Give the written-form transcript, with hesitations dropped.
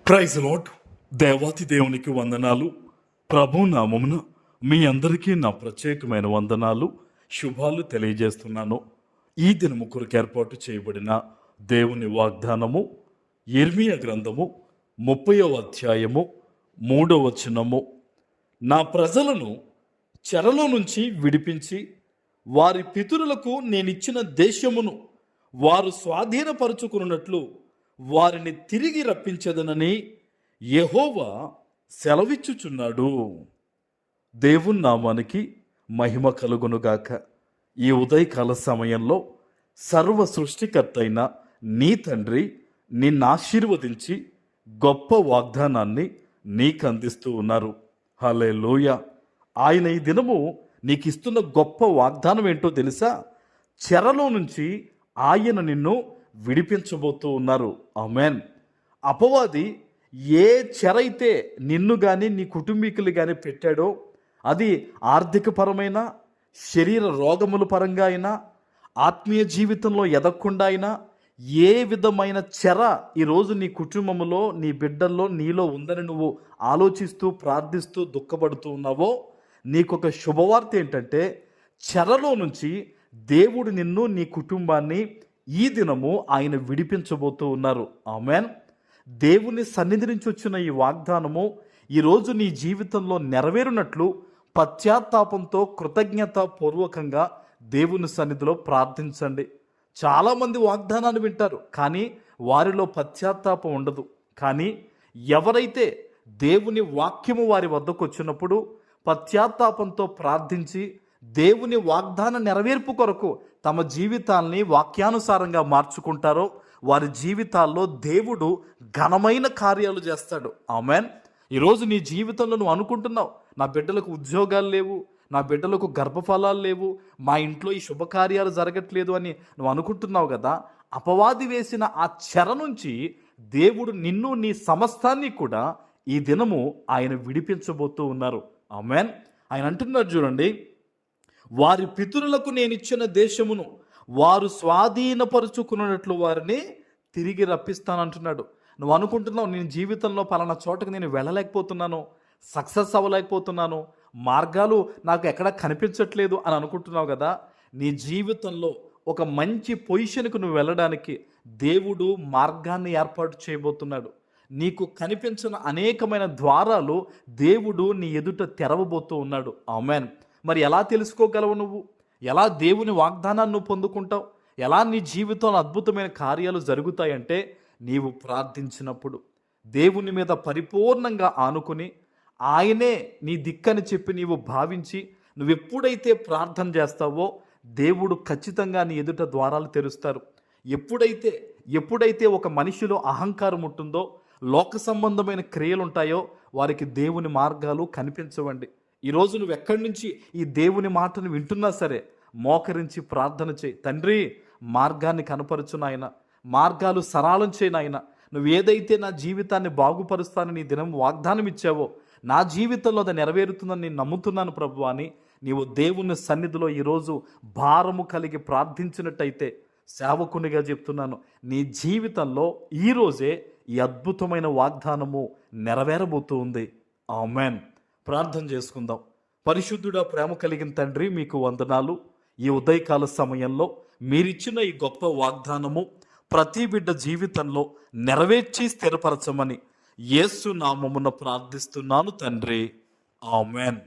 Praise lord. దేవాతి దేవునికి వందనాలు. ప్రభు నామమున మీ అందరికీ నా ప్రత్యేకమైన వందనాలు, శుభాలు తెలియజేస్తున్నాను. ఈ దినము కొరకు ఏర్పాటు చేయబడిన దేవుని వాగ్దానము యిర్మీయా గ్రంథము 30వ అధ్యాయము 3వ వచనము. నా ప్రజలను చెరలో నుంచి విడిపించి వారి పితరులకు నేనిచ్చిన దేశమును వారు స్వాధీనపరుచుకున్నట్లు వారిని తిరిగి రప్పించదనని యెహోవా సెలవిచ్చుచున్నాడు. దేవుని నామానికి మహిమ కలుగునుగాక. ఈ ఉదయకాల సమయంలో సర్వ సృష్టికర్త అయిన నీ తండ్రి నిన్ను ఆశీర్వదించి గొప్ప వాగ్దానాన్ని నీకు అందిస్తూ ఉన్నారు. హల్లెలూయా. ఆయన ఈ దినము నీకు ఇస్తున్న గొప్ప వాగ్దానం ఏంటో తెలుసా? చెరలో నుంచి ఆయన నిన్ను విడిపించబోతూ ఉన్నారు. ఆమేన్. అపవాది ఏ చెర అయితే నిన్ను కానీ నీ కుటుంబీకులు కానీ పెట్టాడో, అది ఆర్థికపరమైన, శరీర రోగముల పరంగా అయినా, ఆత్మీయ జీవితంలో ఎదగకుండా అయినా, ఏ విధమైన చెర ఈరోజు నీ కుటుంబంలో, నీ బిడ్డల్లో, నీలో ఉందని నువ్వు ఆలోచిస్తూ ప్రార్థిస్తూ దుఃఖపడుతూ ఉన్నావో, నీకొక శుభవార్త ఏంటంటే, చెరలో నుంచి దేవుడు నిన్ను, నీ కుటుంబాన్ని ఈ దినము ఆయన విడిపించబోతూ ఉన్నారు. ఆమేన్. దేవుని సన్నిధి నుంచి వచ్చిన ఈ వాగ్దానము ఈరోజు నీ జీవితంలో నెరవేరునట్లు పశ్చాత్తాపంతో కృతజ్ఞత పూర్వకంగా దేవుని సన్నిధిలో ప్రార్థించండి. చాలామంది వాగ్దానాన్ని వింటారు, కానీ వారిలో పశ్చాత్తాపం ఉండదు. కానీ ఎవరైతే దేవుని వాక్యము వారి వద్దకు వచ్చినప్పుడు పశ్చాత్తాపంతో ప్రార్థించి దేవుని వాగ్దాన నెరవేర్పు కొరకు తమ జీవితాల్ని వాక్యానుసారంగా మార్చుకుంటారో వారి జీవితాల్లో దేవుడు ఘనమైన కార్యాలు చేస్తాడు. ఆమేన్. ఈరోజు నీ జీవితంలో నువ్వు అనుకుంటున్నావు, నా బిడ్డలకు ఉద్యోగాలు లేవు, నా బిడ్డలకు గర్భఫలాలు లేవు, మా ఇంట్లో ఈ శుభకార్యాలు జరగట్లేదు అని నువ్వు అనుకుంటున్నావు కదా. అపవాది వేసిన ఆ చెర నుంచి దేవుడు నిన్ను, నీ సమస్తాన్ని కూడా ఈ దినము ఆయన విడిపించబోతూ ఉన్నారు. ఆమేన్. ఆయన అంటున్నారు చూడండి, వారి పితరులకు నేనిచ్చిన దేశమును వారు స్వాధీనపరుచుకున్నట్లు వారిని తిరిగి రప్పిస్తానంటున్నాడు. నువ్వు అనుకుంటున్నావు, నేను జీవితంలో పలానా చోటకు నేను వెళ్ళలేకపోతున్నాను, సక్సెస్ అవ్వలేకపోతున్నాను, మార్గాలు నాకు ఎక్కడ కనిపించట్లేదు అని అనుకుంటున్నావు కదా. నీ జీవితంలో ఒక మంచి పొజిషన్కు నువ్వు వెళ్ళడానికి దేవుడు మార్గాన్ని ఏర్పాటు చేయబోతున్నాడు. నీకు కనిపించిన అనేకమైన ద్వారాలు దేవుడు నీ ఎదుట తెరవబోతూ ఉన్నాడు. ఆమేన్. మరి ఎలా తెలుసుకోగలవు? నువ్వు ఎలా దేవుని వాగ్దానాన్ని నువ్వు పొందుకుంటావు? ఎలా నీ జీవితంలో అద్భుతమైన కార్యాలు జరుగుతాయంటే, నీవు ప్రార్థించినప్పుడు, దేవుని మీద పరిపూర్ణంగా ఆనుకుని, ఆయనే నీ దిక్కని చెప్పి నీవు భావించి నువ్వు ఎప్పుడైతే ప్రార్థన చేస్తావో దేవుడు ఖచ్చితంగా నీ ఎదుట ద్వారాలు తెరుస్తారు. ఎప్పుడైతే ఒక మనిషిలో అహంకారం ఉంటుందో, లోక సంబంధమైన క్రియలు ఉంటాయో, వారికి దేవుని మార్గాలు కనిపించవండి. ఈరోజు నువ్వు ఎక్కడి నుంచి ఈ దేవుని మాటను వింటున్నా సరే, మోకరించి ప్రార్థన చేయి. తండ్రి, మార్గాన్ని కనపరచు నాయన, మార్గాలు సరళం చేయి నాయన. నువ్వు ఏదైతే నా జీవితాన్ని బాగుపరుస్తానని నీ దినం వాగ్దానం ఇచ్చావో, నా జీవితంలో అది నెరవేరుతుందని నేను నమ్ముతున్నాను ప్రభు అని నీవు దేవుని సన్నిధిలో ఈరోజు భారము కలిగి ప్రార్థించినట్టయితే, సేవకునిగా చెప్తున్నాను, నీ జీవితంలో ఈరోజే ఈ అద్భుతమైన వాగ్దానము నెరవేరబోతూ ఉంది. ఆమేన్. ప్రార్థన చేసుకుందాం. పరిశుద్ధుడా, ప్రేమ కలిగిన తండ్రి, మీకు వందనాలు. ఈ ఉదయకాల సమయంలో మీరిచ్చిన ఈ గొప్ప వాగ్దానము ప్రతి బిడ్డ జీవితంలో నెరవేర్చి స్థిరపరచమని యేసు నామమున ప్రార్థిస్తున్నాను తండ్రి. ఆమేన్.